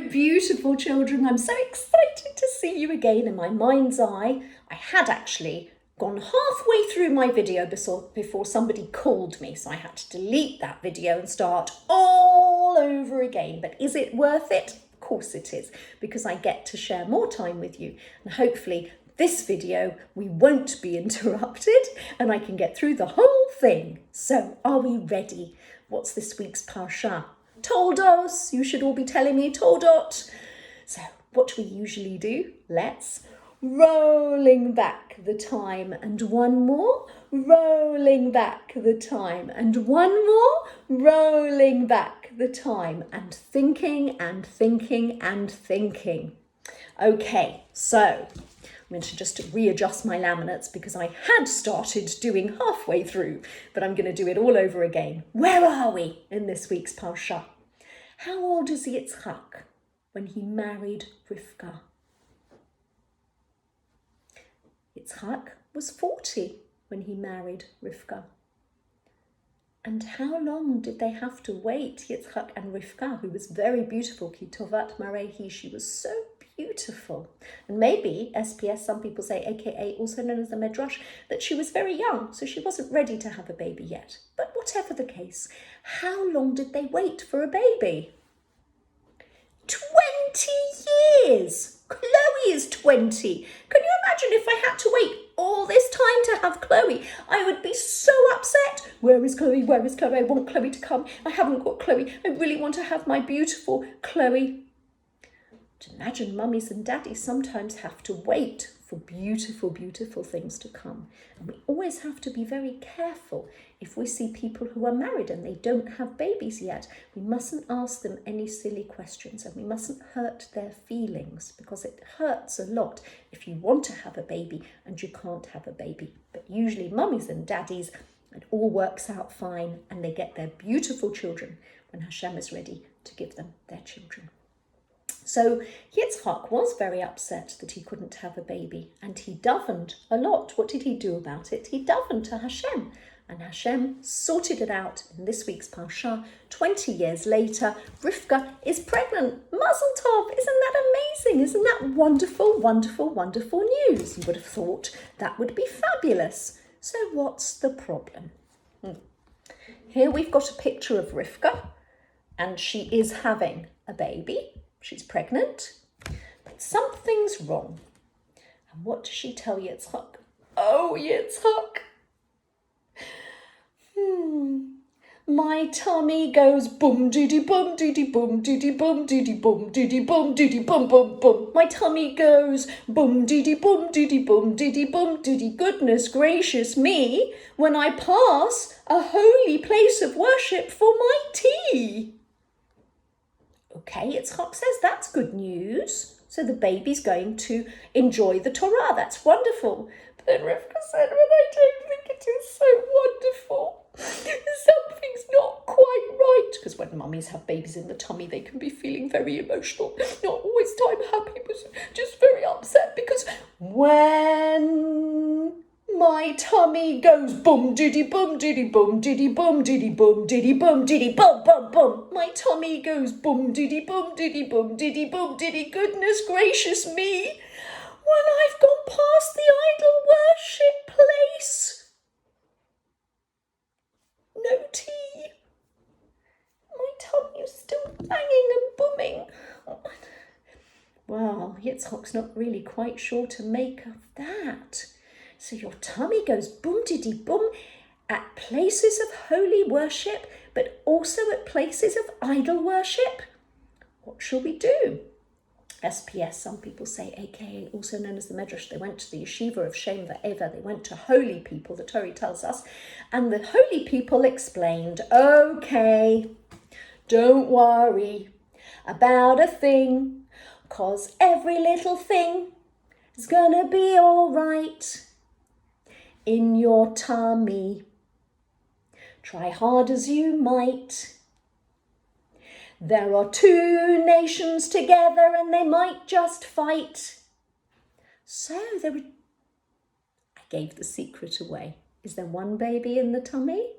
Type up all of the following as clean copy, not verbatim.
beautiful children. I'm so excited to see you again in my mind's eye. I had actually gone halfway through my video before somebody called me, so I had to delete that video and start all over again. But is it worth it? Of course it is, because I get to share more time with you, and hopefully this video we won't be interrupted and I can get through the whole thing. So are we ready? What's this week's Parsha? Toledot. You should all be telling me Toledot. So what do we usually do? Let's rolling back the time and one more, rolling back the time and one more, rolling back the time and thinking and thinking and thinking. Okay, so I'm going to just readjust my laminates because I had started doing halfway through, but I'm going to do it all over again. Where are we in this week's Parsha? How old is Yitzchak when he married Rivka? Yitzchak was 40 when he married Rivka. And how long did they have to wait, Yitzchak and Rivka, who was very beautiful, ki tovat marehi, she was so beautiful. And maybe, SPS, some people say, aka also known as the Medrash, that she was very young, so she wasn't ready to have a baby yet. But whatever the case, how long did they wait for a baby? 20 years! Chloe is 20. Can you imagine if I had to wait all this time to have Chloe? I would be so upset. Where is Chloe? Where is Chloe? I want Chloe to come. I haven't got Chloe. I really want to have my beautiful Chloe. Imagine mummies and daddies sometimes have to wait for beautiful, beautiful things to come. And we always have to be very careful if we see people who are married and they don't have babies yet. We mustn't ask them any silly questions and we mustn't hurt their feelings, because it hurts a lot if you want to have a baby and you can't have a baby. But usually mummies and daddies, it all works out fine and they get their beautiful children when Hashem is ready to give them their children. So Yitzchak was very upset that he couldn't have a baby, and he davened a lot. What did he do about it? He davened to Hashem, and Hashem sorted it out in this week's Parsha. 20 years later, Rivka is pregnant. Mazel tov! Isn't that amazing? Isn't that wonderful, wonderful, wonderful news? You would have thought that would be fabulous. So what's the problem? Here we've got a picture of Rivka, and she is having a baby. She's pregnant, but something's wrong. And what does she tell Yitzchak? Oh, Yitzchak. My tummy goes boom diddy boom diddy boom diddy boom diddy boom diddy boom diddy boom boom boom. My tummy goes boom diddy boom diddy boom diddy boom diddy. Goodness gracious me, when I pass a holy place of worship for my tea. Okay, Yitzchak says that's good news. So the baby's going to enjoy the Torah. That's wonderful. But then Rivka said, but I don't think it is so wonderful. Something's not quite right. Because when mummies have babies in the tummy, they can be feeling very emotional. Not always time happy, but just very upset. Because when my tummy goes boom diddy boom diddy boom diddy boom diddy boom diddy boom diddy boom boom boom. My tummy goes boom diddy boom diddy boom diddy boom diddy. Goodness gracious me. When I've gone past the idol worship place. No tea. My tummy is still banging and booming. Well, Yitzchak's not really quite sure to make of that. So your tummy goes boom diddy boom at places of holy worship, but also at places of idol worship. What shall we do? SPS, some people say, aka also known as the Medrash, they went to the yeshiva of Shem Va'eva, they went to holy people, the Torah tells us, and the holy people explained, okay, don't worry about a thing, 'cause every little thing is gonna be all right in your tummy. Try hard as you might. There are two nations together and they might just fight. So I gave the secret away. Is there one baby in the tummy?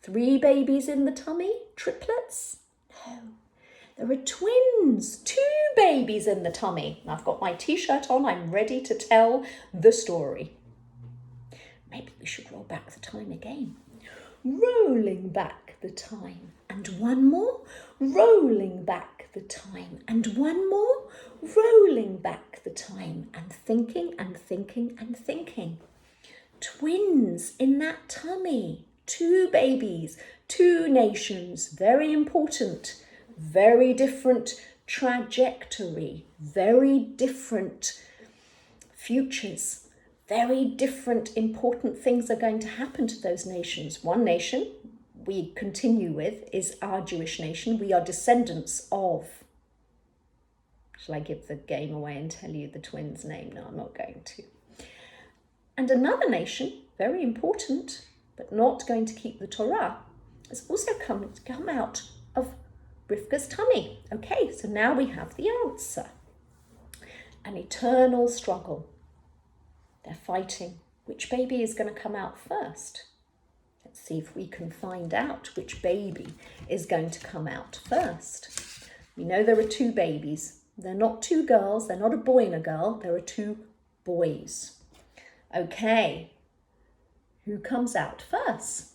3 babies in the tummy? Triplets? No. There are twins, 2 babies in the tummy. I've got my t-shirt on, I'm ready to tell the story. Maybe we should roll back the time again. Rolling back the time, and one more, rolling back the time, and one more, rolling back the time, and thinking and thinking and thinking. Twins in that tummy, 2 babies, 2 nations, very important, very different trajectory, very different futures. Very different important things are going to happen to those nations. One nation we continue with is our Jewish nation. We are descendants of, shall I give the game away and tell you the twins' name? No, I'm not going to. And another nation, very important, but not going to keep the Torah, has also come out of Rivka's tummy. Okay, so now we have the answer. An eternal struggle. They're fighting. Which baby is going to come out first? Let's see if we can find out which baby is going to come out first. We know there are 2 babies. They're not 2 girls. They're not a boy and a girl. There are 2 boys. Okay. Who comes out first?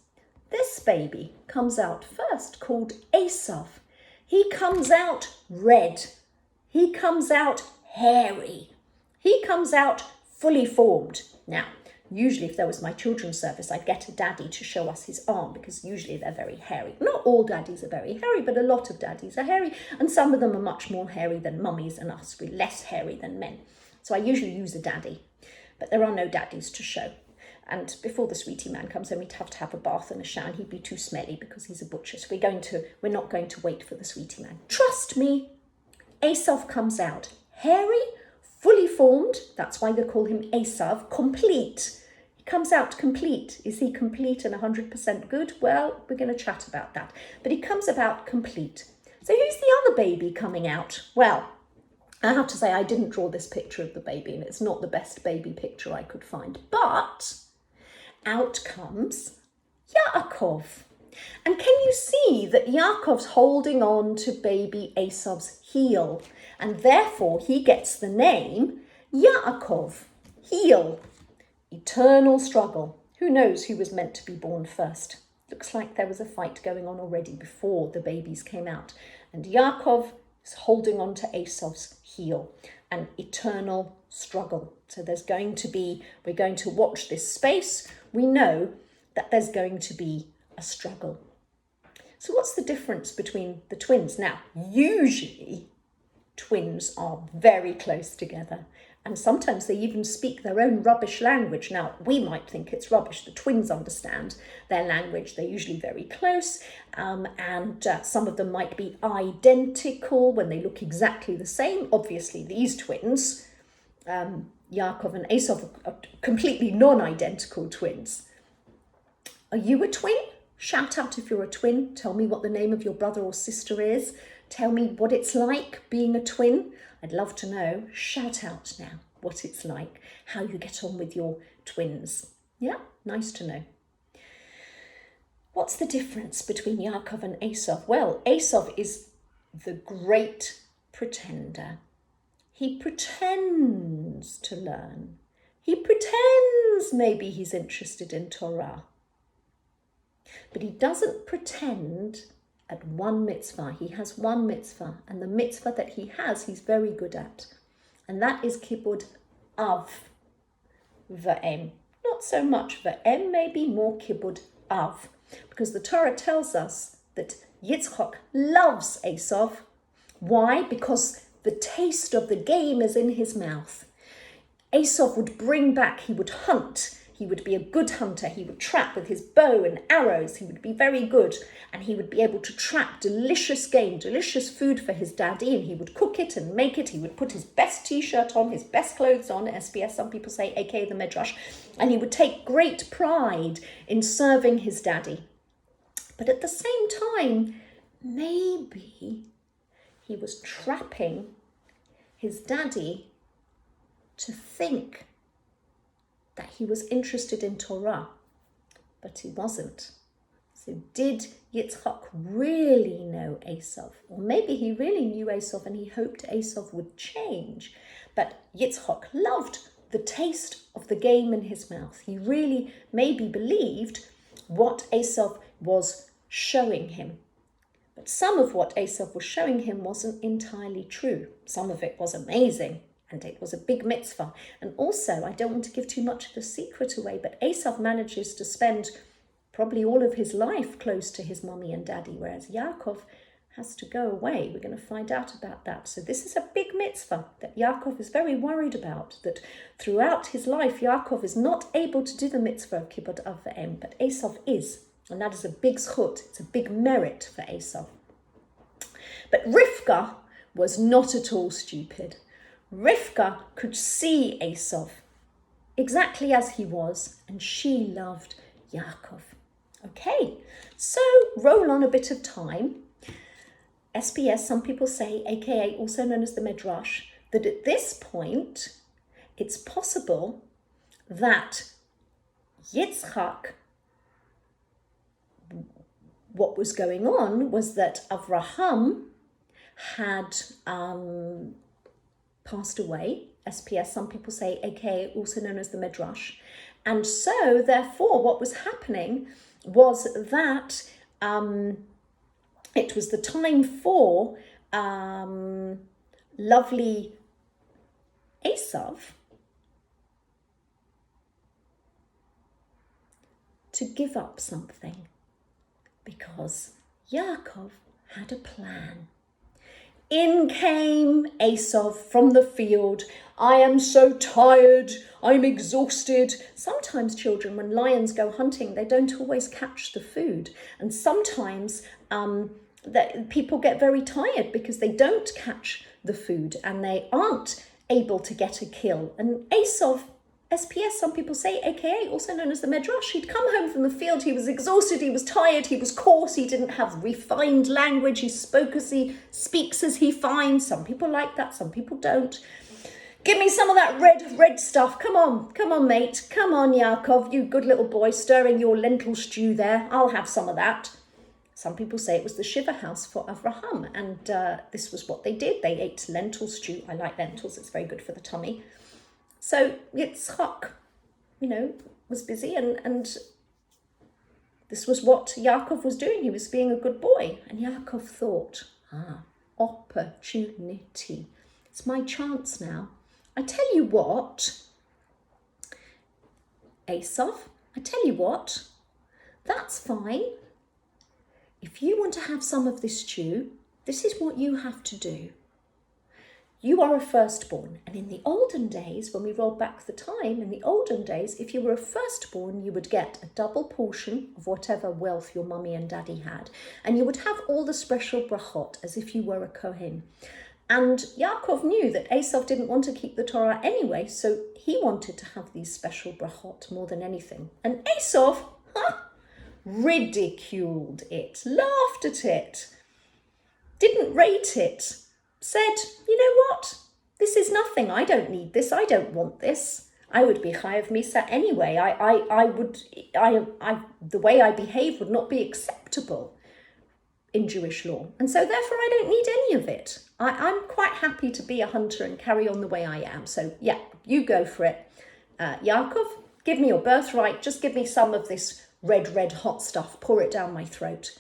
This baby comes out first, called Esav. He comes out red. He comes out hairy. He comes out fully formed. Now, usually if there was my children's service, I'd get a daddy to show us his arm because usually they're very hairy. Not all daddies are very hairy, but a lot of daddies are hairy, and some of them are much more hairy than mummies and us. We're less hairy than men. So I usually use a daddy, but there are no daddies to show. And before the sweetie man comes home, we'd have to have a bath and a shower, and he'd be too smelly because he's a butcher. So we're not going to wait for the sweetie man. Trust me, Esav comes out hairy, fully formed. That's why they call him Esav, complete. He comes out complete. Is he complete and 100% good? Well, we're going to chat about that. But he comes about complete. So who's the other baby coming out? Well, I have to say I didn't draw this picture of the baby, and it's not the best baby picture I could find. But out comes Yaakov. And can you see that Yaakov's holding on to baby Esav's heel? And therefore he gets the name Yaakov, heel, eternal struggle. Who knows who was meant to be born first? Looks like there was a fight going on already before the babies came out. And Yaakov is holding on to Esav's heel, an eternal struggle. So we're going to watch this space. We know that there's going to be a struggle. So what's the difference between the twins? Now, usually twins are very close together, and sometimes they even speak their own rubbish language. Now, we might think it's rubbish. The twins understand their language. They're usually very close, and some of them might be identical when they look exactly the same. Obviously, these twins, Yaakov and Esav, are completely non-identical twins. Are you a twin? Shout out if you're a twin. Tell me what the name of your brother or sister is. Tell me what it's like being a twin. I'd love to know. Shout out now what it's like, how you get on with your twins. Yeah, nice to know. What's the difference between Yaakov and Esav? Well, Esav is the great pretender. He pretends to learn. He pretends maybe he's interested in Torah. But he doesn't pretend at one mitzvah. He has one mitzvah, and the mitzvah that he has, he's very good at. And that is kibud av v'em. Not so much v'em, maybe more kibud av. Because the Torah tells us that Yitzchak loves Esav. Why? Because the taste of the game is in his mouth. Esav would bring back, he would hunt. He would be a good hunter. He would trap with his bow and arrows. He would be very good. And he would be able to trap delicious game, delicious food for his daddy. And he would cook it and make it. He would put his best t-shirt on, his best clothes on, SBS, some people say, aka the Midrash. And he would take great pride in serving his daddy. But at the same time, maybe he was trapping his daddy to think that he was interested in Torah, but he wasn't. So did Yitzchak really know Esav? Or maybe he really knew Esav and he hoped Esav would change. But Yitzchak loved the taste of the game in his mouth. He really maybe believed what Esav was showing him. But some of what Esav was showing him wasn't entirely true. Some of it was amazing, and it was a big mitzvah. And also, I don't want to give too much of the secret away, but Esav manages to spend probably all of his life close to his mummy and daddy, whereas Yaakov has to go away. We're going to find out about that. So this is a big mitzvah that Yaakov is very worried about, that throughout his life, Yaakov is not able to do the mitzvah of kibbut av v'em, but Esav is. And that is a big zchut, it's a big merit for Esav. But Rivka was not at all stupid. Rivka could see Esav exactly as he was, and she loved Yaakov. Okay, so roll on a bit of time. SPS, some people say, aka also known as the Midrash, that at this point, it's possible that Yitzchak, what was going on was that Avraham had passed away. SPS, some people say, aka also known as the Midrash. And so, therefore, what was happening was that it was the time for lovely Esav to give up something, because Yaakov had a plan. In came Esav from the field. I am so tired, I'm exhausted. Sometimes children, when lions go hunting, they don't always catch the food. And sometimes that people get very tired because they don't catch the food and they aren't able to get a kill. And Esav, SPS, some people say, aka also known as the Midrash, he'd come home from the field, he was exhausted, he was tired, he was coarse, he didn't have refined language, he spoke as he speaks as he finds. Some people like that, some people don't. Give me some of that red stuff. Come on, mate. Come on, Yaakov, you good little boy, stirring your lentil stew there. I'll have some of that. Some people say it was the Shiva house for Avraham, and this was what they did. They ate lentil stew. I like lentils, it's very good for the tummy. So Yitzchak, was busy, and this was what Yaakov was doing. He was being a good boy. And Yaakov thought, opportunity. It's my chance now. I tell you what, Esav, that's fine. If you want to have some of this stew, this is what you have to do. You are a firstborn, and in the olden days, when we roll back the time, in the olden days, if you were a firstborn, you would get a double portion of whatever wealth your mummy and daddy had, and you would have all the special brachot, as if you were a Kohen. And Yaakov knew that Esav didn't want to keep the Torah anyway, so he wanted to have these special brachot more than anything. And Esav ridiculed it, laughed at it, didn't rate it, said, you know what, this is nothing, I don't need this, I don't want this. I would be chayav misa anyway. The way I behave would not be acceptable in Jewish law. And so therefore I don't need any of it. I'm quite happy to be a hunter and carry on the way I am. So yeah, you go for it. Yaakov, give me your birthright. Just give me some of this red hot stuff. Pour it down my throat.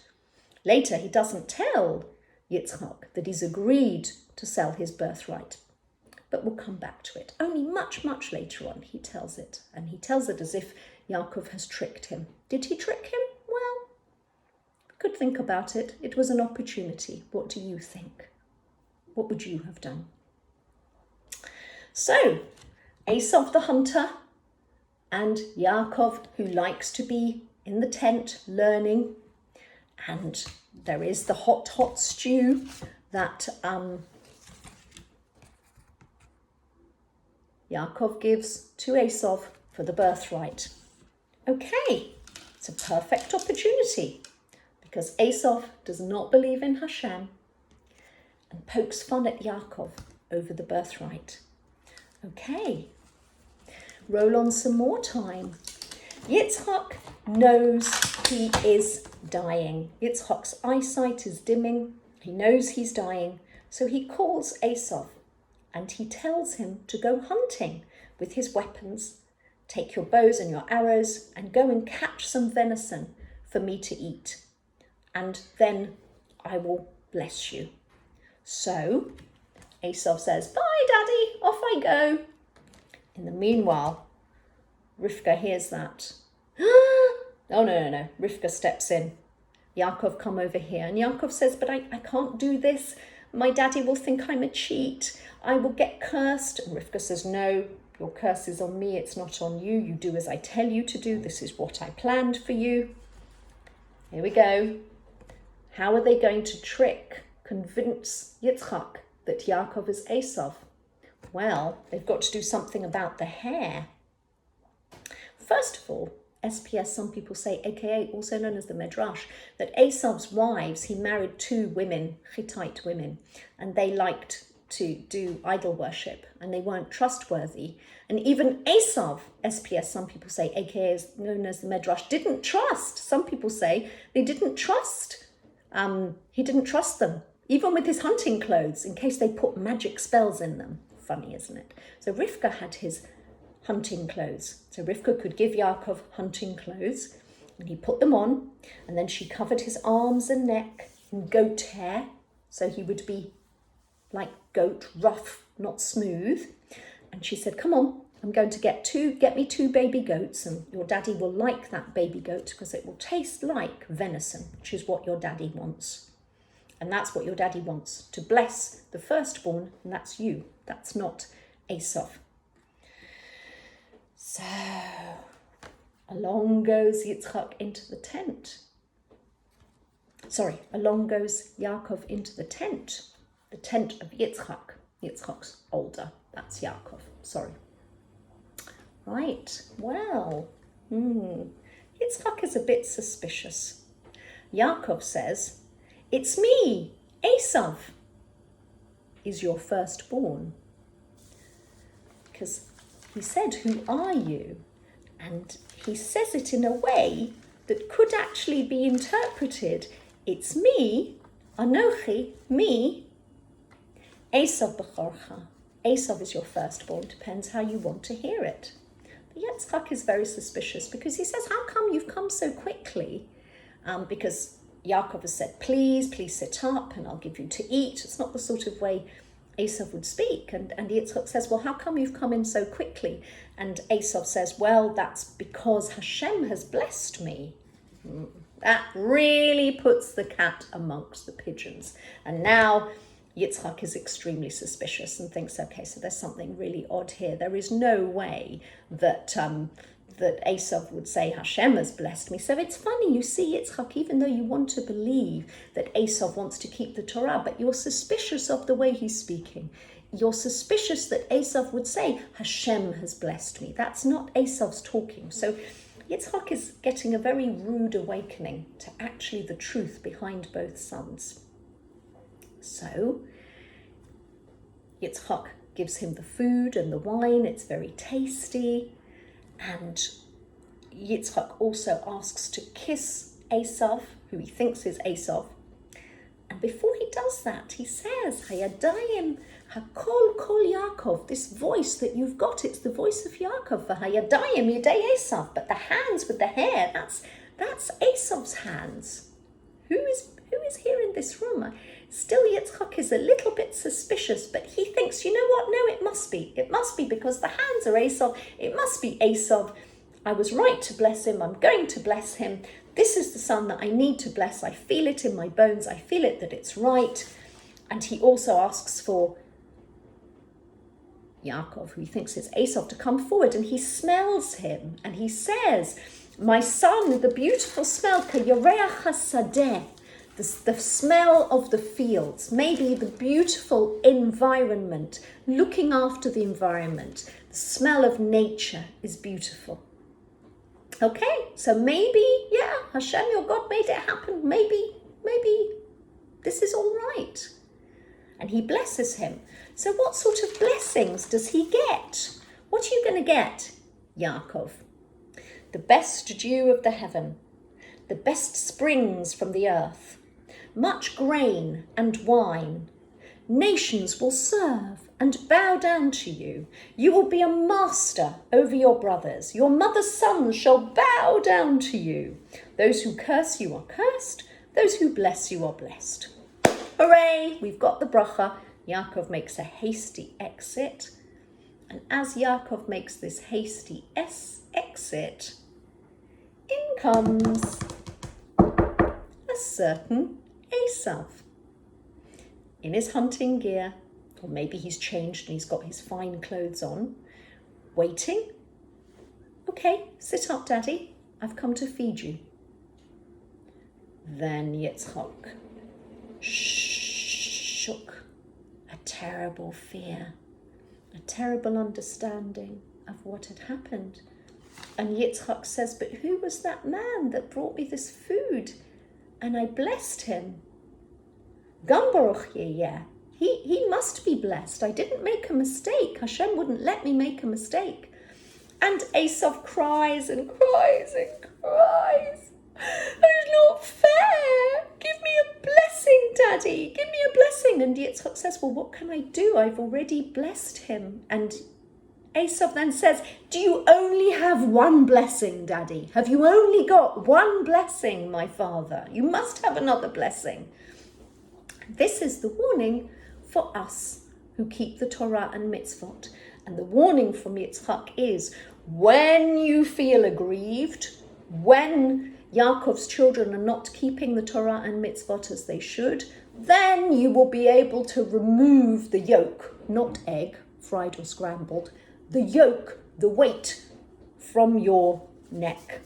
Later, he doesn't tell Yitzchak that he's agreed to sell his birthright. But we'll come back to it. Only much later on he tells it. And he tells it as if Yaakov has tricked him. Did he trick him? Well, could think about it. It was an opportunity. What do you think? What would you have done? So, Esav the hunter and Yaakov, who likes to be in the tent learning, and there is the hot stew that Yaakov gives to Esav for the birthright. Okay, it's a perfect opportunity because Esav does not believe in Hashem and pokes fun at Yaakov over the birthright. Okay, roll on some more time. Yitzchak knows he is dying. Yitzchak's eyesight is dimming. He knows he's dying. So he calls Esav and he tells him to go hunting with his weapons. Take your bows and your arrows and go and catch some venison for me to eat. And then I will bless you. So Esav says, bye, Daddy, off I go. In the meanwhile, Rivka hears that. Oh, no. Rivka steps in. Yaakov, come over here. And Yaakov says, but I can't do this. My daddy will think I'm a cheat. I will get cursed. And Rivka says, no, your curse is on me. It's not on you. You do as I tell you to do. This is what I planned for you. Here we go. How are they going to convince Yitzchak that Yaakov is Esav? Well, they've got to do something about the hair. First of all, SPS, some people say, aka also known as the Medrash, that Esav's wives, he married 2 women, Hittite women, and they liked to do idol worship and they weren't trustworthy. And even Esav, SPS, some people say, aka is known as the Medrash, didn't trust. Some people say they didn't trust. He didn't trust them, even with his hunting clothes, in case they put magic spells in them. Funny, isn't it? So Rivka had his hunting clothes. So Rivka could give Yaakov hunting clothes and he put them on, and then she covered his arms and neck in goat hair so he would be like goat, rough, not smooth. And she said, come on, I'm going to get me 2 baby goats, and your daddy will like that baby goat because it will taste like venison, which is what your daddy wants. And that's what your daddy wants, to bless the firstborn, and that's you. That's not Esav. So, along goes Yitzchak into the tent. Along goes Yaakov into the tent of Yitzchak. Yitzchak's older, that's Yaakov, Right, well, Yitzchak is a bit suspicious. Yaakov says, it's me, Esav, is your firstborn. Because he said, who are you? And he says it in a way that could actually be interpreted, it's me, Anochi, me, Esav b'chorcha. Esav is your firstborn, depends how you want to hear it. But Yitzchak is very suspicious because he says, how come you've come so quickly? Because Yaakov has said, please sit up and I'll give you to eat. It's not the sort of way Esav would speak. And Yitzchak says, well, how come you've come in so quickly? And Esav says, well, that's because Hashem has blessed me. That really puts the cat amongst the pigeons. And now Yitzchak is extremely suspicious and thinks, okay, so there's something really odd here. There is no way that Esav would say, Hashem has blessed me. So it's funny, you see, Yitzchak, even though you want to believe that Esav wants to keep the Torah, but you're suspicious of the way he's speaking. You're suspicious that Esav would say, Hashem has blessed me. That's not Esav's talking. So Yitzchak is getting a very rude awakening to actually the truth behind both sons. So Yitzchak gives him the food and the wine. It's very tasty. And Yitzchak also asks to kiss Esav, who he thinks is Esav. And before he does that, he says, Hayadayim hakol kol Yaakov, this voice that you've got, it's the voice of Yaakov, Hayadayim yedei Esav, but the hands with the hair, that's Esav's hands. Who is here in this room? Still, Yitzchak is a little bit suspicious, but he thinks, you know what? No, it must be. It must be because the hands are Esav. It must be Esav. I was right to bless him. I'm going to bless him. This is the son that I need to bless. I feel it in my bones. I feel it that it's right. And he also asks for Yaakov, who he thinks is Esav, to come forward. And he smells him. And he says, my son, the beautiful smell, Kayareach hasadeh, the smell of the fields, maybe the beautiful environment, looking after the environment, the smell of nature is beautiful. Okay, so maybe, Hashem, your God made it happen. Maybe this is all right. And he blesses him. So what sort of blessings does he get? What are you going to get, Yaakov? The best dew of the heaven, the best springs from the earth, much grain and wine. Nations will serve and bow down to you. You will be a master over your brothers. Your mother's sons shall bow down to you. Those who curse you are cursed. Those who bless you are blessed. Hooray, we've got the bracha. Yaakov makes a hasty exit. And as Yaakov makes this hasty exit, in comes a certain Esav in his hunting gear, or maybe he's changed and he's got his fine clothes on, waiting. Okay, sit up, Daddy. I've come to feed you. Then Yitzchak shook a terrible fear, a terrible understanding of what had happened. And Yitzchak says, but who was that man that brought me this food? And I blessed him. Gam baruch yeh. He must be blessed. I didn't make a mistake. Hashem wouldn't let me make a mistake. And Esav cries and cries and cries. It's not fair. Give me a blessing, Daddy. Give me a blessing. And Yitzchak says, well, what can I do? I've already blessed him. And Esav then says, do you only have one blessing, Daddy? Have you only got one blessing, my father? You must have another blessing. This is the warning for us who keep the Torah and mitzvot. And the warning from Yitzchak is, when you feel aggrieved, when Yaakov's children are not keeping the Torah and mitzvot as they should, then you will be able to remove the yoke, not egg, fried or scrambled, the yoke, the weight from your neck.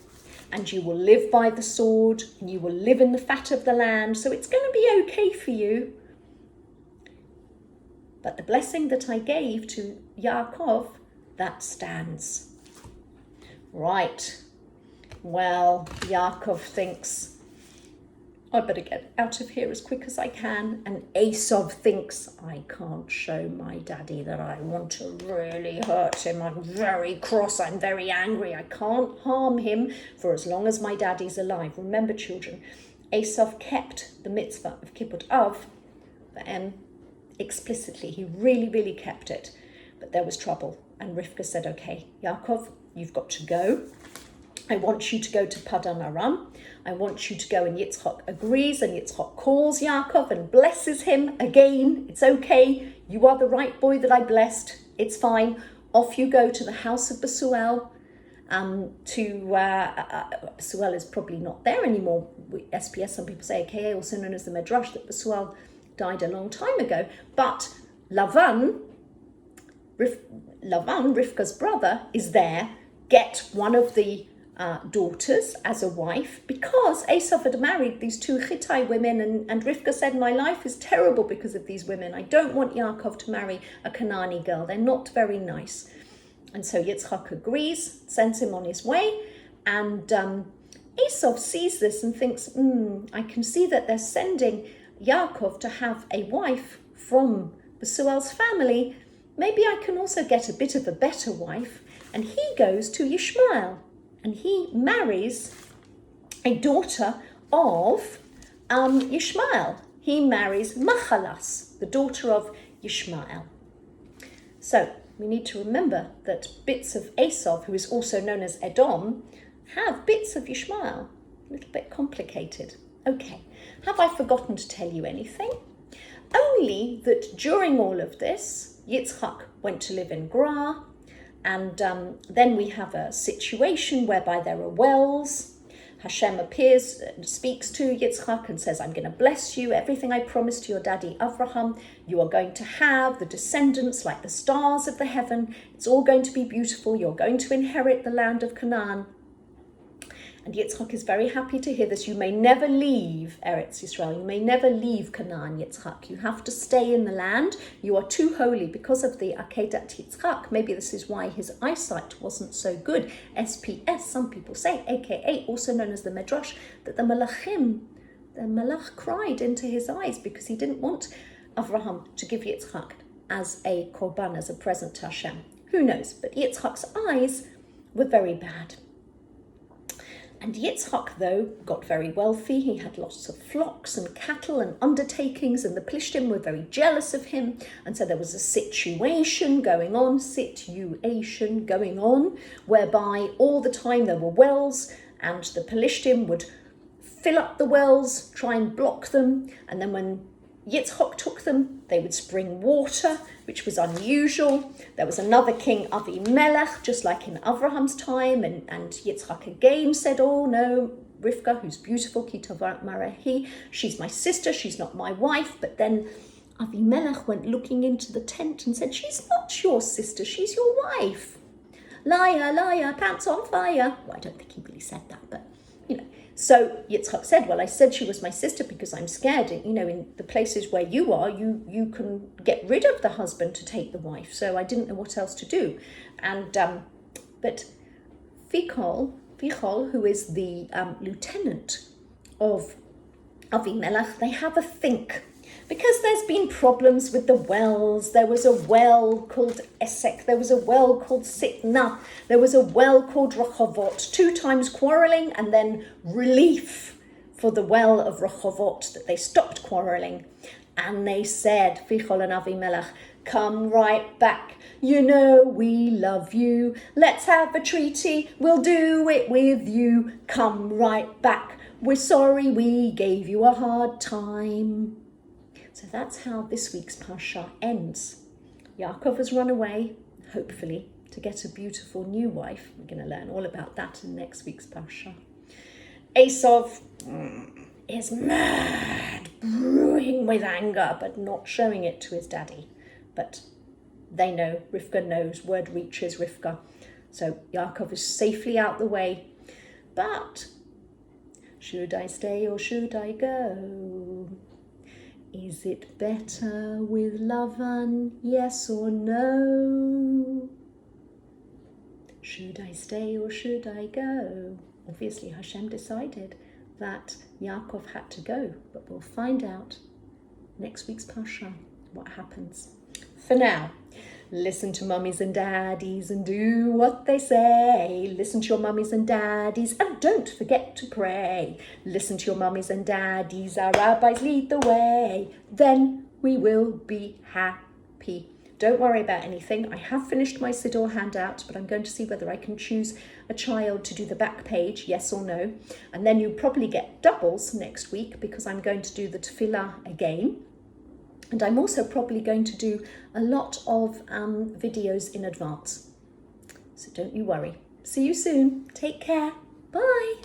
And you will live by the sword, and you will live in the fat of the land, so it's going to be okay for you. But the blessing that I gave to Yaakov, that stands. Right. Well, Yaakov thinks, I better get out of here as quick as I can. And Esav thinks, I can't show my daddy that I want to really hurt him. I'm very cross, I'm very angry. I can't harm him for as long as my daddy's alive. Remember, children, Esav kept the mitzvah of Kibbut Av, explicitly. He really, really kept it. But there was trouble. And Rivka said, okay, Yaakov, you've got to go. I want you to go to Padan Aram. I want you to go, and Yitzchak agrees, and Yitzchak calls Yaakov and blesses him again. It's okay. You are the right boy that I blessed. It's fine. Off you go to the house of Besuel. Besuel is probably not there anymore. SPS, some people say, aka also known as the Medrash, that Besuel died a long time ago. But Lavan, Rivka's brother, is there. Get one of the daughters as a wife, because Esav had married these two Hittite women, and Rivka said, my life is terrible because of these women. I don't want Yaakov to marry a Canaanite girl. They're not very nice. And so Yitzchak agrees, sends him on his way, and Esav sees this and thinks, I can see that they're sending Yaakov to have a wife from Besuel's family. Maybe I can also get a bit of a better wife. And he goes to Yishmael, and he marries a daughter of Yishmael. He marries Machalas, the daughter of Yishmael. So we need to remember that bits of Esav, who is also known as Edom, have bits of Yishmael. A little bit complicated. Okay, have I forgotten to tell you anything? Only that during all of this, Yitzchak went to live in Gerar. And then we have a situation whereby there are wells. Hashem appears, speaks to Yitzchak and says, I'm going to bless you. Everything I promised to your daddy Avraham, you are going to have the descendants like the stars of the heaven. It's all going to be beautiful. You're going to inherit the land of Canaan. And Yitzchak is very happy to hear this. You may never leave Eretz Yisrael. You may never leave Canaan, Yitzchak. You have to stay in the land. You are too holy because of the Akedat Yitzchak. Maybe this is why his eyesight wasn't so good. SPS, some people say, aka also known as the Medrash, that the Malach cried into his eyes because he didn't want Avraham to give Yitzchak as a korban, as a present to Hashem. Who knows? But Yitzchak's eyes were very bad. And Yitzhak, though, got very wealthy. He had lots of flocks and cattle and undertakings, and the Plishtim were very jealous of him. And so there was a situation going on, whereby all the time there were wells, and the Plishtim would fill up the wells, try and block them, and then when Yitzhak took them, they would spring water, which was unusual. There was another king, Avimelech, just like in Avraham's time, and Yitzhak again said, oh no, Rivka, who's beautiful, Ki Tovat Marahi, she's my sister, she's not my wife. But then Avimelech went looking into the tent and said, she's not your sister, she's your wife. Liar, liar, pants on fire. Well, I don't think he really said that, but you know. So Yitzhak said, well, I said she was my sister because I'm scared. You know, in the places where you are, you can get rid of the husband to take the wife. So I didn't know what else to do. And but Fichol, who is the lieutenant of Avimelech, they have a think. Because there's been problems with the wells. There was a well called Esek, there was a well called Sitna, there was a well called Rehovot, 2 times quarrelling and then relief for the well of Rehovot, that they stopped quarrelling. And they said, Fichol and Avimelech, come right back. You know we love you. Let's have a treaty. We'll do it with you. Come right back. We're sorry we gave you a hard time. So that's how this week's Parsha ends. Yaakov has run away, hopefully, to get a beautiful new wife. We're going to learn all about that in next week's Parsha. Esav is mad, brewing with anger, but not showing it to his daddy. But they know, Rivka knows, word reaches Rivka. So Yaakov is safely out the way. But should I stay or should I go? Is it better with Lavan, yes or no? Should I stay or should I go? Obviously Hashem decided that Yaakov had to go, but we'll find out next week's Parsha what happens. For now, listen to mummies and daddies and do what they say. Listen to your mummies and daddies and don't forget to pray. Listen to your mummies and daddies, our rabbis lead the way. Then we will be happy. Don't worry about anything. I have finished my Siddur handout, but I'm going to see whether I can choose a child to do the back page, yes or no. And then you'll probably get doubles next week because I'm going to do the tefillah again. And I'm also probably going to do a lot of videos in advance. So don't you worry. See you soon. Take care. Bye.